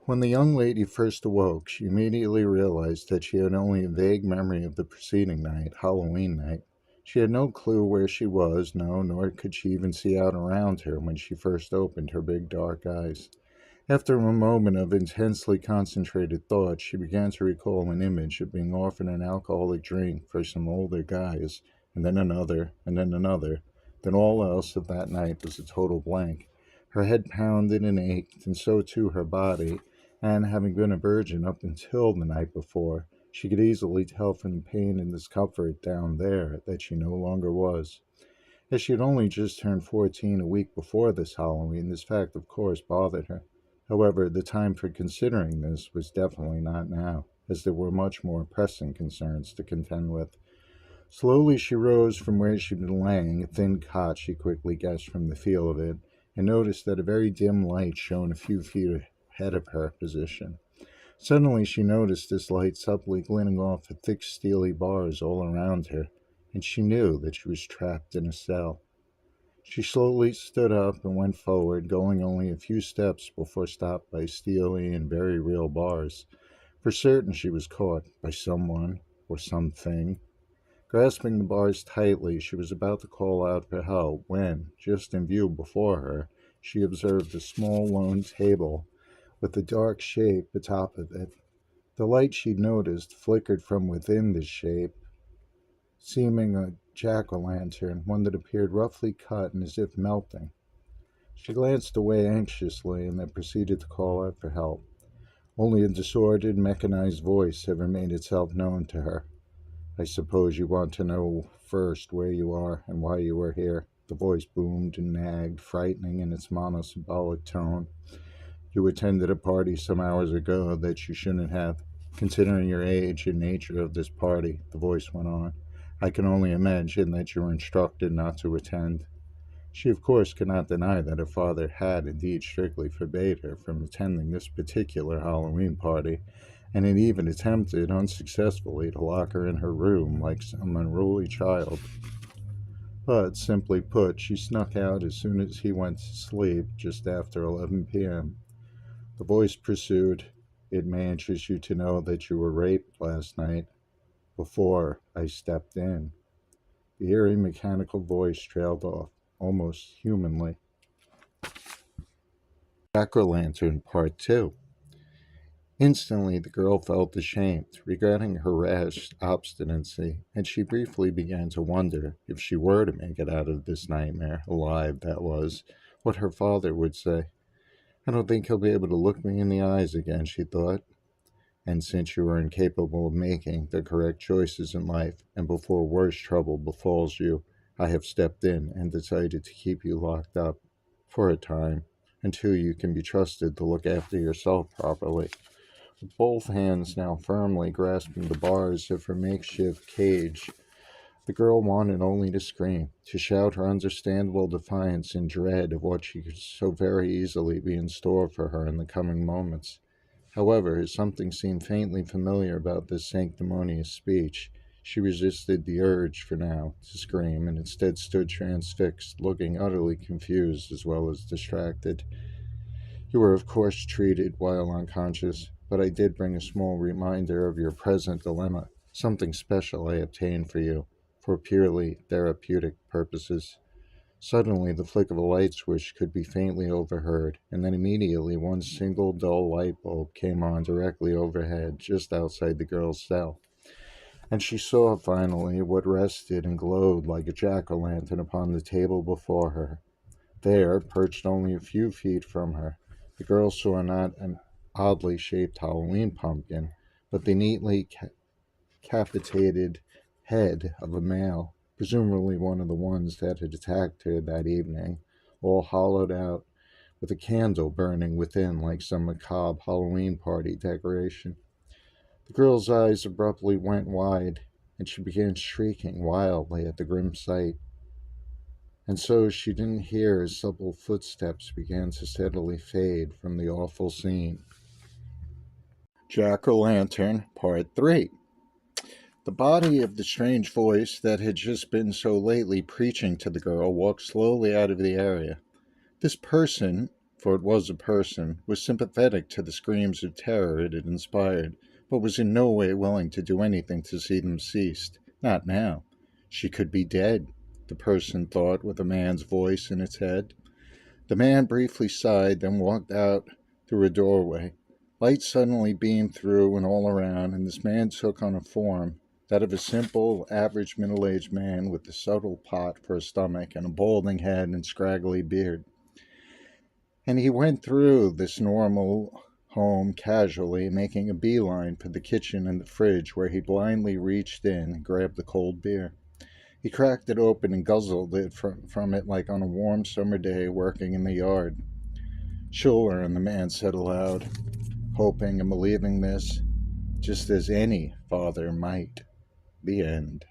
When the young lady first awoke, she immediately realized that she had only a vague memory of the preceding night, Halloween night. She had no clue where she was, no, nor could she even see out around her when she first opened her big dark eyes. After a moment of intensely concentrated thought, she began to recall an image of being offered an alcoholic drink for some older guys, and then another, and then another. Then all else of that night was a total blank. Her head pounded and ached, and so too her body, and having been a virgin up until the night before, she could easily tell from the pain and discomfort down there that she no longer was. As she had only just turned 14 a week before this Halloween, this fact of course bothered her. However, the time for considering this was definitely not now, as there were much more pressing concerns to contend with. Slowly she rose from where she'd been laying, a thin cot she quickly guessed from the feel of it, and noticed that a very dim light shone a few feet ahead of her position. Suddenly she noticed this light subtly glinting off the thick steely bars all around her, and she knew that she was trapped in a cell. She slowly stood up and went forward, going only a few steps before stopped by steely and very real bars. For certain she was caught by someone or something. Grasping the bars tightly, she was about to call out for help when, just in view before her, she observed a small lone table with a dark shape atop of it. The light she'd noticed flickered from within this shape, seeming a jack-o'-lantern, one that appeared roughly cut and as if melting. She glanced away anxiously and then proceeded to call out for help. Only a disordered, mechanized voice ever made itself known to her. "I suppose you want to know first where you are and why you are here." The voice boomed and nagged, frightening in its monosyllabic tone. "You attended a party some hours ago that you shouldn't have, considering your age and nature of this party," the voice went on. "I can only imagine that you were instructed not to attend." She, of course, could not deny that her father had indeed strictly forbade her from attending this particular Halloween party, and had even attempted unsuccessfully to lock her in her room like some unruly child. But, simply put, she snuck out as soon as he went to sleep, just after 11 p.m. The voice pursued, "It may interest you to know that you were raped last night, before I stepped in." The eerie mechanical voice trailed off, almost humanly. Jack-o'-lantern Part 2. Instantly the girl felt ashamed, regretting her rash obstinacy, and she briefly began to wonder, if she were to make it out of this nightmare, alive that was, what her father would say. "I don't think he'll be able to look me in the eyes again," she thought. "And since you are incapable of making the correct choices in life, and before worse trouble befalls you, I have stepped in and decided to keep you locked up, for a time, until you can be trusted to look after yourself properly." With both hands now firmly grasping the bars of her makeshift cage, the girl wanted only to scream, to shout her understandable defiance and dread of what she could so very easily be in store for her in the coming moments. However, as something seemed faintly familiar about this sanctimonious speech, she resisted the urge for now to scream, and instead stood transfixed, looking utterly confused as well as distracted. "You were of course treated while unconscious, but I did bring a small reminder of your present dilemma, something special I obtained for you, for purely therapeutic purposes." Suddenly the flick of a light switch could be faintly overheard, and then immediately one single dull light bulb came on directly overhead, just outside the girl's cell. And she saw finally what rested and glowed like a jack-o'-lantern upon the table before her. There, perched only a few feet from her, the girl saw not an oddly shaped Halloween pumpkin, but the neatly capitated head of a male, presumably one of the ones that had attacked her that evening, all hollowed out, with a candle burning within like some macabre Halloween party decoration. The girl's eyes abruptly went wide, and she began shrieking wildly at the grim sight. And so she didn't hear as supple footsteps began to steadily fade from the awful scene. Jack-o'-lantern Part 3. The body of the strange voice that had just been so lately preaching to the girl walked slowly out of the area. This person, for it was a person, was sympathetic to the screams of terror it had inspired, but was in no way willing to do anything to see them cease. Not now. She could be dead, the person thought with a man's voice in its head. The man briefly sighed, then walked out through a doorway. Light suddenly beamed through and all around, and this man took on a form, that of a simple, average middle-aged man with a subtle pot for a stomach and a balding head and scraggly beard. And he went through this normal home casually, making a beeline for the kitchen and the fridge, where he blindly reached in and grabbed the cold beer. He cracked it open and guzzled it from it like on a warm summer day working in the yard. Children, the man said aloud, hoping and believing this, just as any father might. The end.